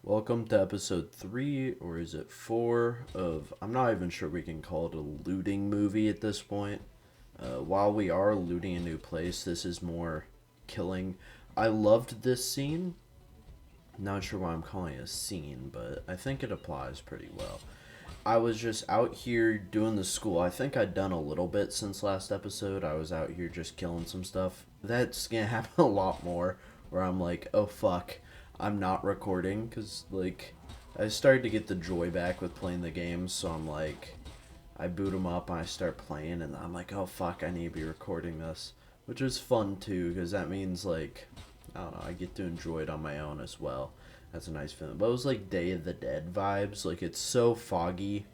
Welcome to episode 3, or is it 4, of, I'm not even sure we can call it a looting movie at this point. While we are looting a new place, this is more killing. I loved this scene. Not sure why I'm calling it a scene, but I think it applies pretty well. I was just out here doing the school. I think I'd done a little bit since last episode. I was out here just killing some stuff. That's gonna happen a lot more, where I'm like, oh fuck, I'm not recording, because, like, I started to get the joy back with playing the game, so I'm like, I boot them up and I start playing, and I'm like, oh fuck, I need to be recording this. Which is fun too, because that means, like, I don't know, I get to enjoy it on my own as well. That's a nice feeling. But it was like Day of the Dead vibes. Like, it's so foggy,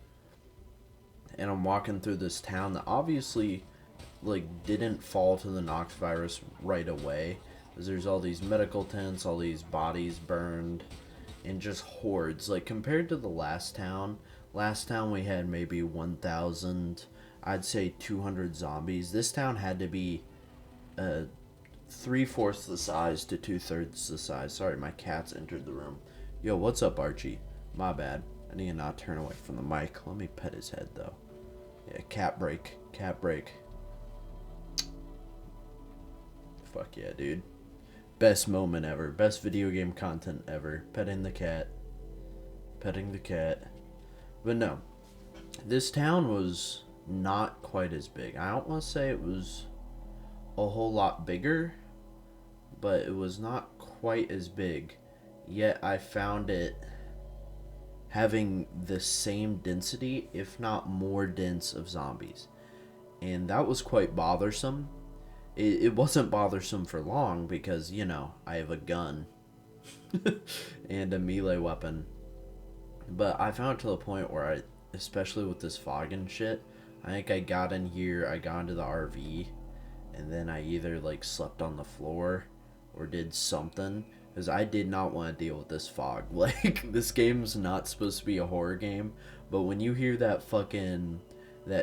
and I'm walking through this town that obviously, like, didn't fall to the Nox virus right away. Because there's all these medical tents, all these bodies burned, and just hordes. Like, compared to the last town we had maybe 1,000, I'd say 200 zombies. This town had to be 3/4 the size to 2/3 the size. Sorry, my cat's entered the room. Yo, what's up, Archie? My bad. I need to not turn away from the mic. Let me pet his head, though. Yeah, cat break. Cat break. Fuck yeah, dude. Best moment ever. Best video game content ever. Petting the cat. Petting the cat. But no. This town was not quite as big. I don't want to say it was a whole lot bigger, but it was not quite as big. Yet I found it having the same density, if not more dense, of zombies. And that was quite bothersome. It wasn't bothersome for long because, you know, I have a gun and a melee weapon. But I found it to the point where I, especially with this fog and shit, I think I got in here, I got into the RV, and then I either, like, slept on the floor or did something, because I did not want to deal with this fog. Like, this game's not supposed to be a horror game, but when you hear that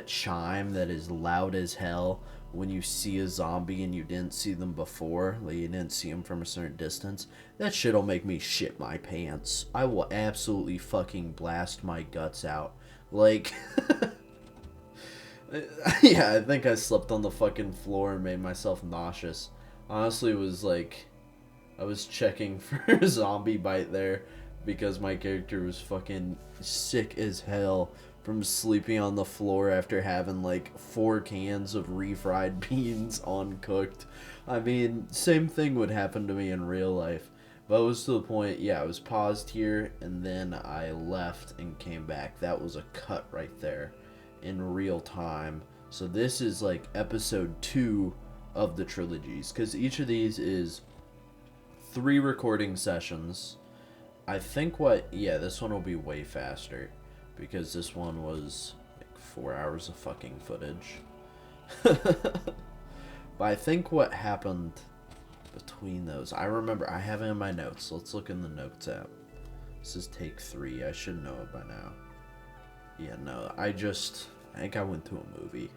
chime that is loud as hell when you see a zombie and you didn't see them before, like you didn't see them from a certain distance, that shit'll make me shit my pants. I will absolutely fucking blast my guts out. Like, yeah, I think I slept on the fucking floor and made myself nauseous. Honestly, it was like, I was checking for a zombie bite there because my character was fucking sick as hell from sleeping on the floor after having like 4 cans of refried beans uncooked. I mean, same thing would happen to me in real life. But it was to the point, yeah, I was paused here and then I left and came back. That was a cut right there in real time. So this is like episode 2 of the trilogies, because each of these is 3 recording sessions. I think this one will be way faster, because this one was like 4 hours of fucking footage. But I think what happened between those, I remember, I have it in my notes. Let's look in the notes app. This is take 3. I should know it by now. Yeah, no, I think I went to a movie.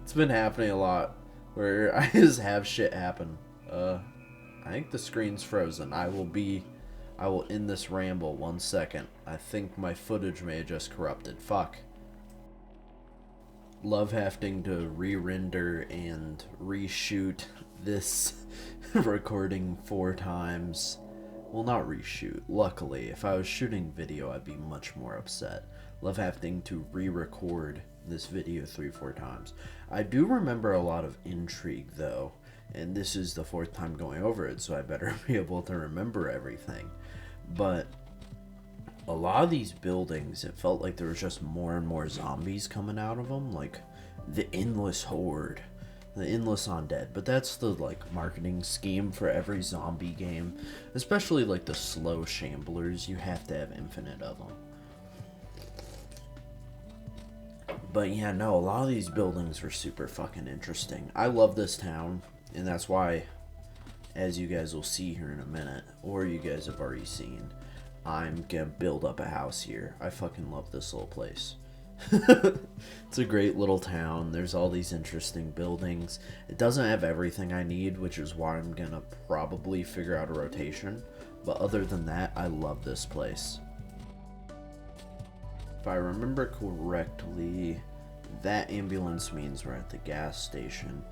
It's been happening a lot where I just have shit happen. I think the screen's frozen. I will end this ramble 1 second. I think my footage may have just corrupted. Fuck. Love having to re-render and reshoot this recording 4 times. Well, not reshoot. Luckily, if I was shooting video, I'd be much more upset. Love having to re-record this video 3-4 times. I do remember a lot of intrigue, though, and this is the 4th time going over it, so I better be able to remember everything. But a lot of these buildings, it felt like there was just more and more zombies coming out of them, like the endless horde, the endless undead. But that's the, like, marketing scheme for every zombie game, especially like the slow shamblers. You have to have infinite of them. But yeah, no, a lot of these buildings were super fucking interesting. I love this town, and that's why, as you guys will see here in a minute, or you guys have already seen, I'm gonna build up a house here. I fucking love this little place. It's a great little town. There's all these interesting buildings. It doesn't have everything I need, which is why I'm gonna probably figure out a rotation. But other than that, I love this place. If I remember correctly, that ambulance means we're at the gas station,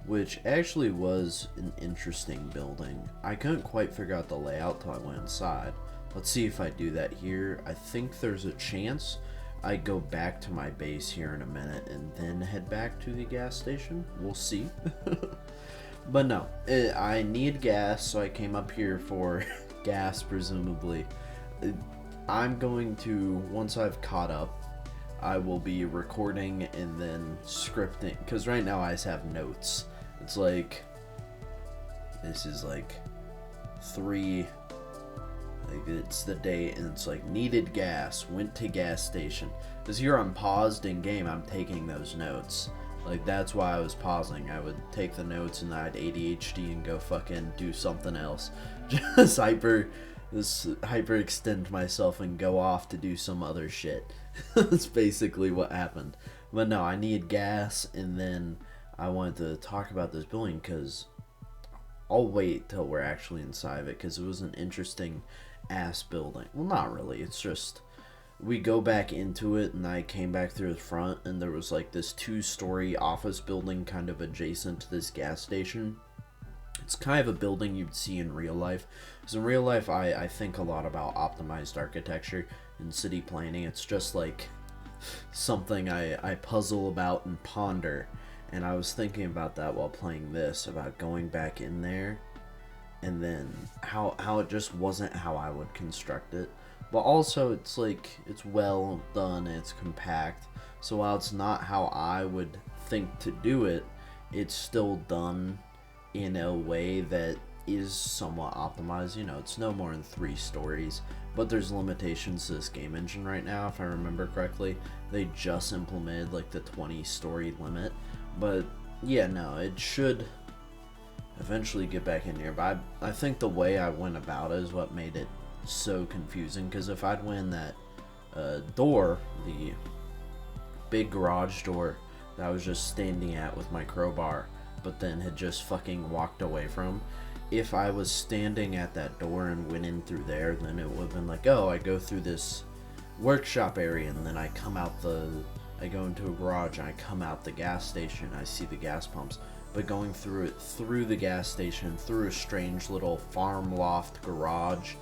which actually was an interesting building. I couldn't quite figure out the layout till I went inside. Let's see if I do that here. I think there's a chance I go back to my base here in a minute and then head back to the gas station. We'll see. But no, I need gas, so I came up here for gas, presumably. I'm going to, once I've caught up, I will be recording and then scripting, because right now I just have notes. It's like, this is like 3, like it's the day, and it's like needed gas, went to gas station. Because here I'm paused in game, I'm taking those notes. Like, that's why I was pausing. I would take the notes and I'd ADHD and go fucking do something else. Just hyperextend myself and go off to do some other shit. That's basically what happened. But no, I need gas, and then I wanted to talk about this building because I'll wait till we're actually inside of it, because it was an interesting ass building. Well, not really. It's just, we go back into it, and I came back through the front, and there was like this 2-story office building kind of adjacent to this gas station. It's kind of a building you'd see in real life. Because in real life, I think a lot about optimized architecture and city planning. It's just like something I puzzle about and ponder. And I was thinking about that while playing this, about going back in there, and then how it just wasn't how I would construct it. But also, it's like, it's well done, it's compact. So while it's not how I would think to do it, it's still done in a way that is somewhat optimized. You know, it's no more than 3 stories, but there's limitations to this game engine right now. If I remember correctly, they just implemented like the 20-story limit. But yeah, no, it should eventually get back in here. But I think the way I went about it is what made it so confusing, because if I'd win that door, the big garage door that I was just standing at with my crowbar, but then had just fucking walked away from, if I was standing at that door and went in through there, then it would have been like, oh, I go through this workshop area, and then I come out I go into a garage, and I come out the gas station, I see the gas pumps. But going through it, through the gas station, through a strange little farm loft garage,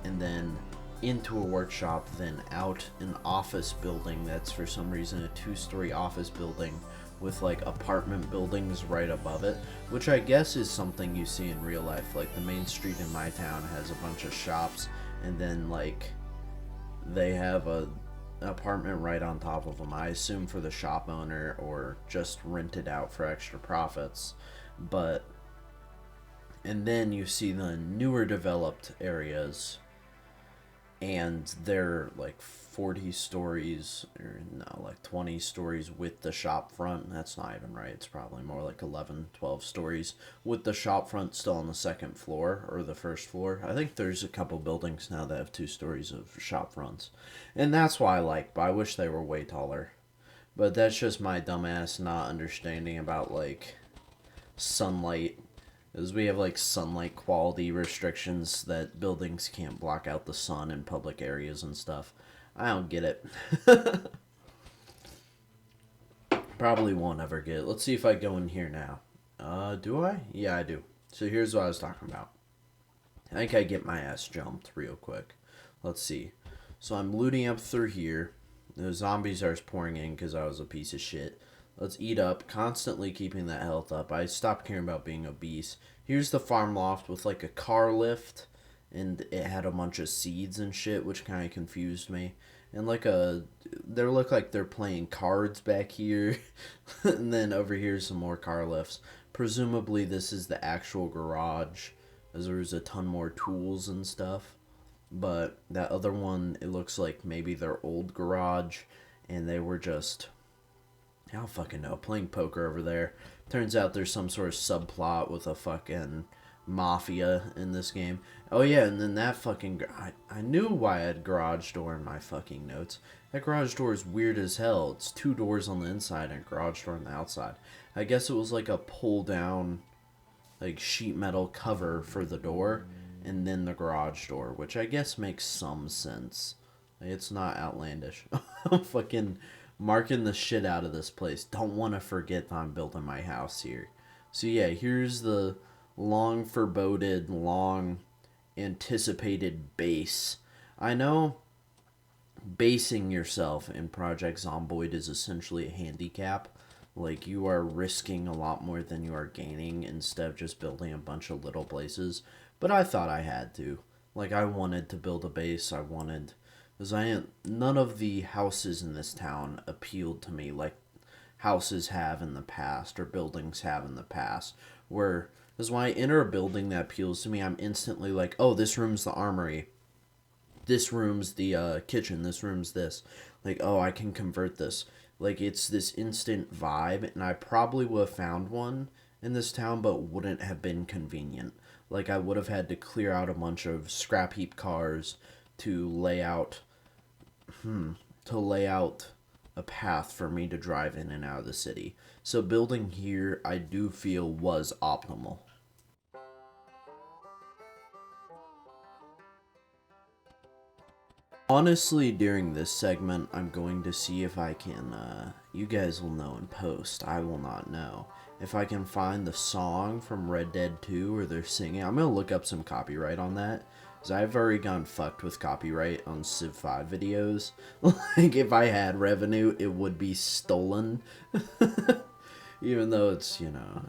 and then into a workshop, then out an office building that's for some reason a 2-story office building with like apartment buildings right above it, which I guess is something you see in real life. Like the main street in my town has a bunch of shops, and then like they have a apartment right on top of them, I assume for the shop owner or just rented out for extra profits. But and then you see the newer developed areas, and they're like 40 stories, or no, like 20 stories with the shop front. That's not even right. It's probably more like 11, 12 stories with the shop front still on the second floor or the first floor. I think there's a couple buildings now that have 2 stories of shop fronts. And that's why I like, but I wish they were way taller. But that's just my dumbass not understanding about like sunlight. Because we have like sunlight quality restrictions that buildings can't block out the sun in public areas and stuff. I don't get it. Probably won't ever get it. Let's see if I go in here now. Do I? Yeah, I do. So here's what I was talking about. I think I get my ass jumped real quick. Let's see. So I'm looting up through here. The zombies are pouring in because I was a piece of shit. Let's eat up, constantly keeping that health up. I stopped caring about being obese. Here's the farm loft with like a car lift, and it had a bunch of seeds and shit, which kind of confused me. And like they look like they're playing cards back here. And then over here some more car lifts. Presumably this is the actual garage, as there's a ton more tools and stuff. But that other one, it looks like maybe their old garage, and they were just, I don't fucking know, playing poker over there. Turns out there's some sort of subplot with a fucking mafia in this game. Oh yeah, and then that fucking, I knew why I had garage door in my fucking notes. That garage door is weird as hell. It's 2 doors on the inside and a garage door on the outside. I guess it was like a pull down, like sheet metal cover for the door, and then the garage door, which I guess makes some sense. It's not outlandish. I'm fucking marking the shit out of this place. Don't want to forget that I'm building my house here. So yeah, here's the long foreboded, long anticipated base. I know basing yourself in Project Zomboid is essentially a handicap. Like, you are risking a lot more than you are gaining instead of just building a bunch of little places. But I thought I had to. Like, I wanted to build a base. I wanted. Because none of the houses in this town appealed to me like houses have in the past or buildings have in the past. Where, because when I enter a building that appeals to me, I'm instantly like, oh, this room's the armory. This room's the kitchen. This room's this. Like, oh, I can convert this. Like, it's this instant vibe, and I probably would have found one in this town, but wouldn't have been convenient. Like, I would have had to clear out a bunch of scrap heap cars to lay out, a path for me to drive in and out of the city. So building here, I do feel was optimal. Honestly, during this segment, I'm going to see if I can, you guys will know in post, I will not know. If I can find the song from Red Dead 2 where they're singing, I'm gonna look up some copyright on that. Because I've already gone fucked with copyright on Civ 5 videos. Like, if I had revenue, it would be stolen. Even though it's,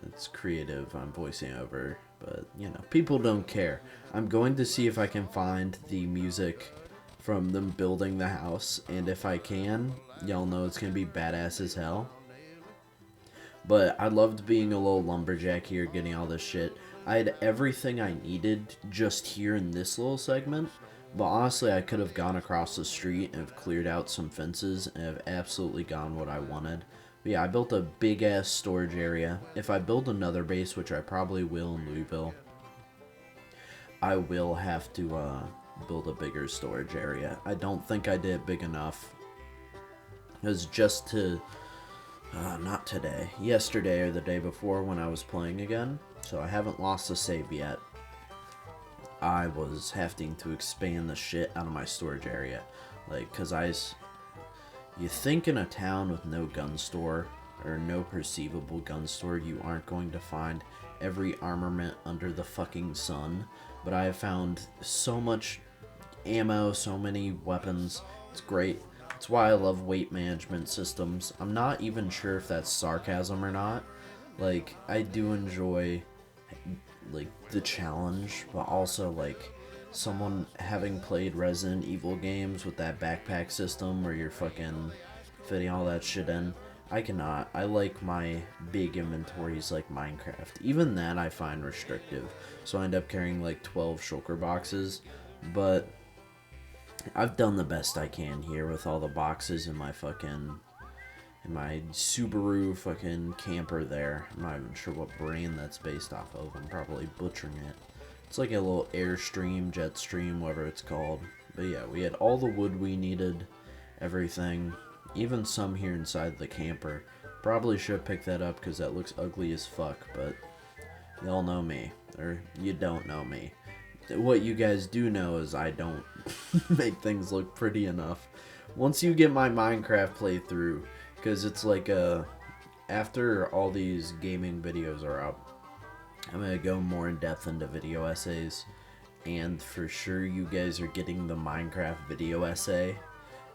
it's creative, I'm voicing over. But, people don't care. I'm going to see if I can find the music from them building the house, and if I can, y'all know it's gonna be badass as hell. But I loved being a little lumberjack here, getting all this shit. I had everything I needed just here in this little segment, but honestly I could have gone across the street and have cleared out some fences and have absolutely gone what I wanted. But yeah, I built a big ass storage area. If I build another base, which I probably will in Louisville, I will have to build a bigger storage area. I don't think I did big enough. It was just to, not today, yesterday or the day before when I was playing again. So I haven't lost the save yet. I was having to expand the shit out of my storage area. Like, cause you think in a town with no gun store, or no perceivable gun store, you aren't going to find every armament under the fucking sun. But I have found so much ammo, so many weapons. It's great. That's why I love weight management systems. I'm not even sure if that's sarcasm or not. Like, I do enjoy, like, the challenge, but also, like, someone having played Resident Evil games with that backpack system where you're fucking fitting all that shit in. I cannot. I like my big inventories like Minecraft. Even that I find restrictive. So I end up carrying like 12 shulker boxes. But I've done the best I can here with all the boxes in my Subaru fucking camper there. I'm not even sure what brand that's based off of. I'm probably butchering it. It's like a little Airstream, Jetstream, whatever it's called. But yeah, we had all the wood we needed, everything. Even some here inside the camper. Probably should pick that up because that looks ugly as fuck, but y'all know me. Or you don't know me. What you guys do know is I don't make things look pretty enough. Once you get my Minecraft playthrough, because it's like after all these gaming videos are up, I'm going to go more in depth into video essays. And for sure you guys are getting the Minecraft video essay.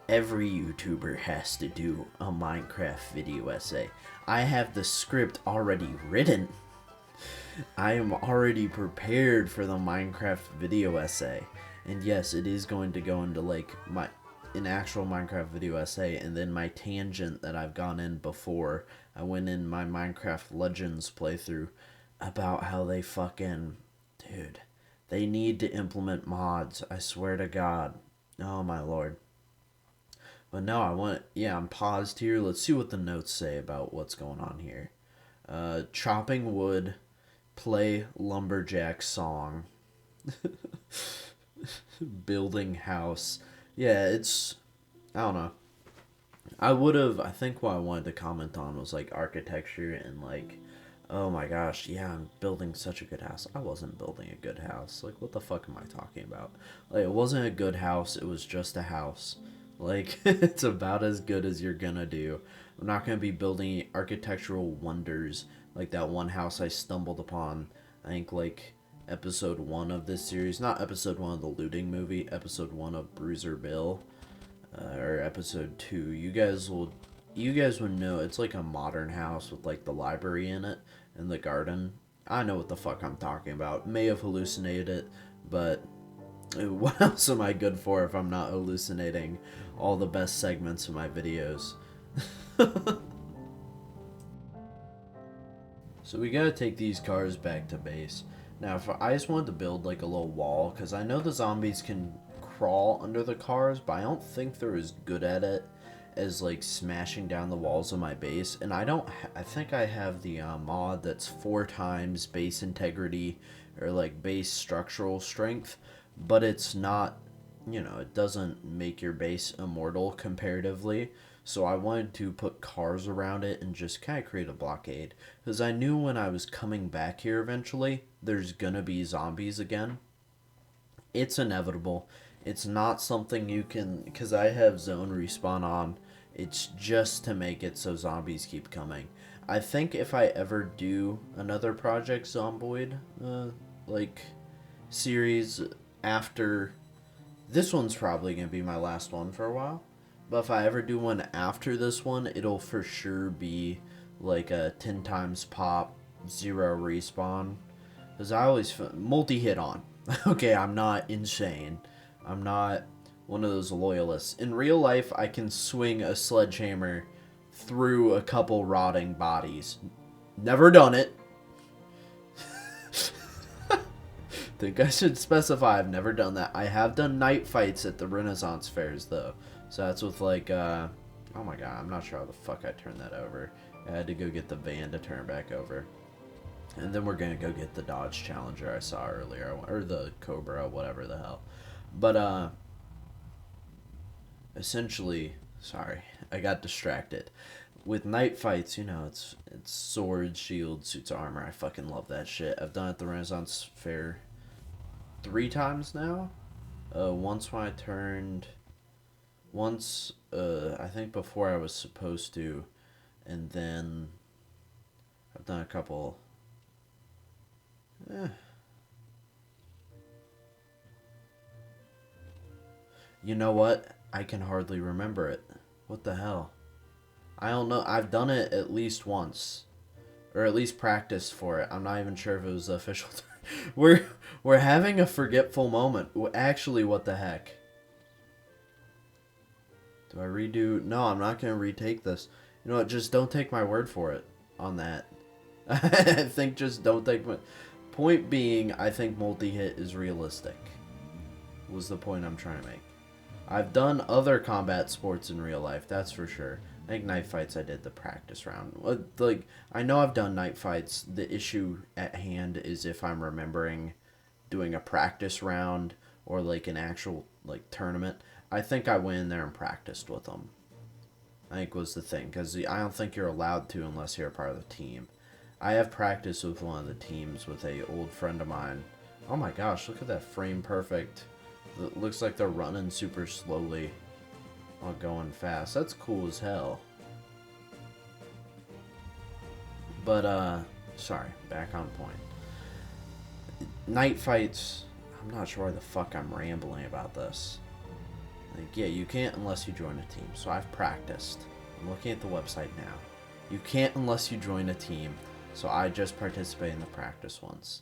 Every YouTuber has to do a Minecraft video essay. I have the script already written. I am already prepared for the Minecraft video essay. And yes, it is going to go into like an actual Minecraft video essay, and then my tangent that I've gone in before. I went in my Minecraft Legends playthrough about how they fucking, dude, they need to implement mods. I swear to God. Oh my lord. But no, I'm paused here. Let's see what the notes say about what's going on here. Chopping wood, play lumberjack song, building house. Yeah, I don't know. I think what I wanted to comment on was like architecture and like Oh my gosh, yeah, I'm building such a good house. I wasn't building a good house. Like, what the fuck am I talking about? Like, it wasn't a good house, it was just a house. Like, it's about as good as you're gonna do. I'm not gonna be building architectural wonders like that one house I stumbled upon. I think, like, episode 1 of this series. Not episode 1 of the looting movie, episode 1 of Bruiser Bill. Or episode 2. You guys would know it's like a modern house with like the library in it and the garden. I know what the fuck I'm talking about. May have hallucinated it, but what else am I good for if I'm not hallucinating all the best segments of my videos? So we gotta take these cars back to base. Now, if I just wanted to build like a little wall, because I know the zombies can crawl under the cars, but I don't think they're as good at it as like smashing down the walls of my base. And I think I have the mod that's 4 times base integrity or like base structural strength, but it's not, it doesn't make your base immortal comparatively. So I wanted to put cars around it and just kind of create a blockade. Because I knew when I was coming back here eventually, there's gonna be zombies again. It's inevitable. It's not something you can. Because I have zone respawn on. It's just to make it so zombies keep coming. I think if I ever do another Project Zomboid, like, series after. This one's probably gonna be my last one for a while. But if I ever do one after this one, it'll for sure be like a 10 times pop, 0 respawn. Because I always multi hit on. Okay, I'm not insane. I'm not one of those loyalists. In real life, I can swing a sledgehammer through a couple rotting bodies. Never done it. Think I should specify I've never done that. I have done night fights at the Renaissance fairs, though. So that's with like, oh my god, I'm not sure how the fuck I turned that over. I had to go get the van to turn back over. And then we're gonna go get the Dodge Challenger I saw earlier, or the Cobra, whatever the hell. But, essentially, sorry, I got distracted. With night fights, it's swords, shields, suits of armor. I fucking love that shit. I've done it at the Renaissance Fair 3 times now. Once when I turned... Once, I think before I was supposed to, and then I've done a couple. You know what? I can hardly remember it. What the hell? I don't know. I've done it at least once, or at least practiced for it. I'm not even sure if it was the official. We're having a forgetful moment. Actually, what the heck? Do I redo? No, I'm not going to retake this. You know what? Just don't take my word for it on that. I think just don't take my... Point being, I think multi-hit is realistic. Was the point I'm trying to make. I've done other combat sports in real life, that's for sure. I think night fights I did the practice round. Like, I know I've done night fights. The issue at hand is if I'm remembering doing a practice round or like an actual like tournament. I think I went in there and practiced with them. I think was the thing, because I don't think you're allowed to unless you're a part of the team. I have practiced with one of the teams with a old friend of mine. Oh my gosh, look at that frame perfect. It looks like they're running super slowly while going fast. That's cool as hell. But, sorry, back on point. Night fights, I'm not sure why the fuck I'm rambling about this. Like, yeah, you can't unless you join a team. So I've practiced. I'm looking at the website now. You can't unless you join a team. So I just participated in the practice once.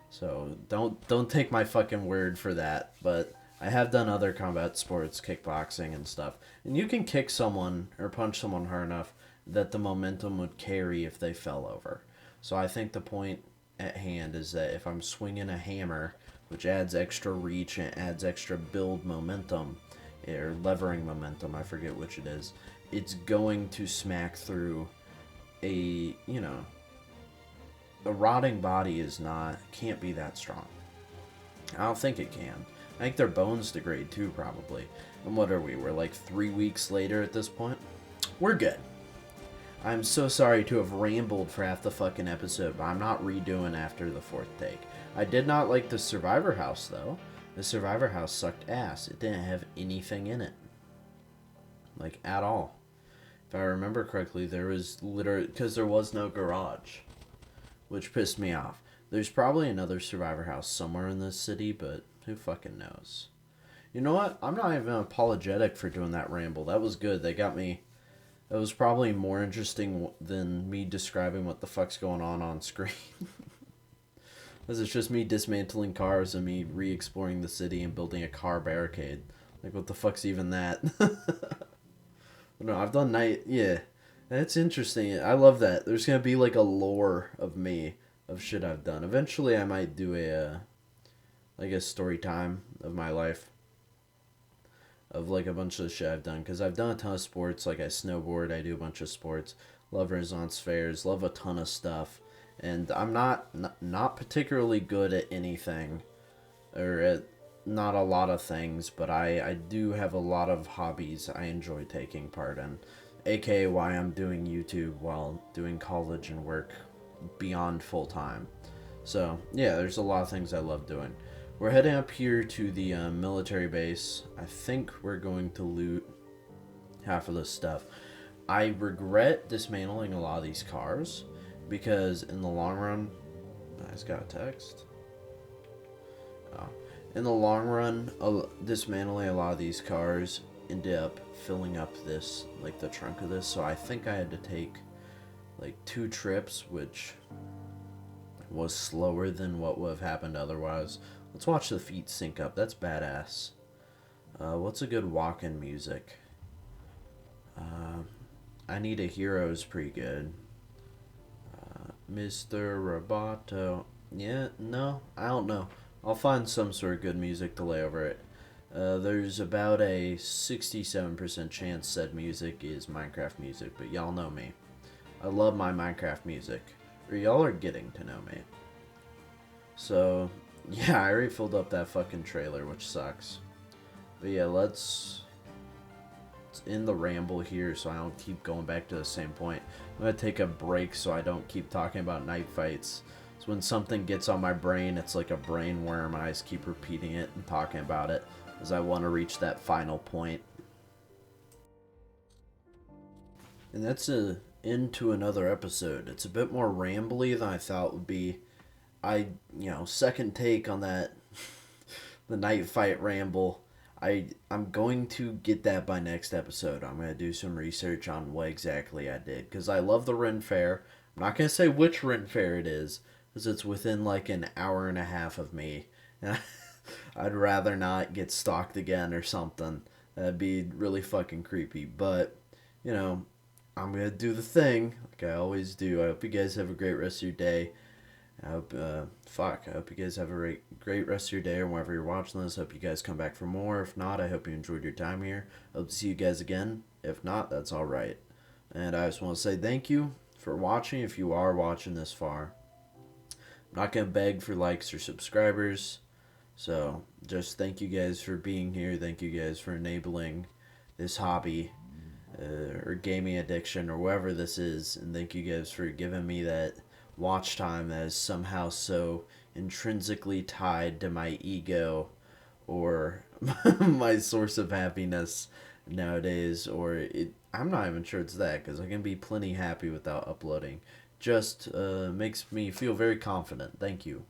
So don't take my fucking word for that. But I have done other combat sports, kickboxing and stuff. And you can kick someone or punch someone hard enough that the momentum would carry if they fell over. So I think the point at hand is that if I'm swinging a hammer, which adds extra reach and adds extra build momentum, or levering momentum, I forget which it is, it's going to smack through a rotting body can't be that strong. I don't think it can. I think their bones degrade too, probably. And what are we? We're like 3 weeks later at this point. We're good. I'm so sorry to have rambled for half the fucking episode, but I'm not redoing after the fourth take. I did not like the Survivor House, though. The Survivor House sucked ass. It didn't have anything in it. Like, at all. If I remember correctly, there was literally... Because there was no garage. Which pissed me off. There's probably another Survivor House somewhere in this city, but who fucking knows? You know what? I'm not even apologetic for doing that ramble. That was good. They got me... It was probably more interesting than me describing what the fuck's going on screen. Because it's just me dismantling cars and me re-exploring the city and building a car barricade. Like, what the fuck's even that? No, I've done night... Yeah. That's interesting. I love that. There's going to be, like, a lore of me, of shit I've done. Eventually, I might do a story time of my life. Of, like, a bunch of shit I've done. Because I've done a ton of sports. Like, I snowboard. I do a bunch of sports. Love Renaissance fairs. Love a ton of stuff. And I'm not particularly good at anything. Or at not a lot of things. But I do have a lot of hobbies I enjoy taking part in. AKA why I'm doing YouTube while doing college and work beyond full time. So, yeah, there's a lot of things I love doing. We're heading up here to the military base. I think we're going to loot half of this stuff. I regret dismantling a lot of these cars because in the long run... I just got a text. Oh. In the long run, dismantling a lot of these cars ended up filling up this, like the trunk of this, so I think I had to take like 2 trips, which was slower than what would have happened otherwise. Let's watch the feet sync up. That's badass. What's a good walk-in music? I Need a Hero is pretty good. Mr. Roboto. Yeah, no, I don't know. I'll find some sort of good music to lay over it. There's about a 67% chance said music is Minecraft music, but y'all know me. I love my Minecraft music. Or y'all are getting to know me. So, yeah, I already filled up that fucking trailer, which sucks. But yeah, let's end the ramble here so I don't keep going back to the same point. I'm gonna take a break so I don't keep talking about night fights. So when something gets on my brain, it's like a brain worm, and I just keep repeating it and talking about it, as I want to reach that final point. And that's into another episode. It's a bit more rambly than I thought would be. Second take on that, the night fight ramble. I'm going to get that by next episode. I'm going to do some research on what exactly I did, because I love the Ren Fair. I'm not going to say which Ren Fair it is, because it's within like an hour and a half of me. And I'd rather not get stalked again or something. That'd be really fucking creepy. But, I'm going to do the thing, like I always do. I hope you guys have a great rest of your day. I hope you guys have a great rest of your day or whenever you're watching this. Hope you guys come back for more. If not, I hope you enjoyed your time here. Hope to see you guys again. If not, that's alright. And I just want to say thank you for watching if you are watching this far. I'm not going to beg for likes or subscribers. So, just thank you guys for being here. Thank you guys for enabling this hobby or gaming addiction or whatever this is. And thank you guys for giving me that watch time that is somehow so intrinsically tied to my ego or my source of happiness nowadays. I'm not even sure it's that, because I can be plenty happy without uploading. Just makes me feel very confident. Thank you.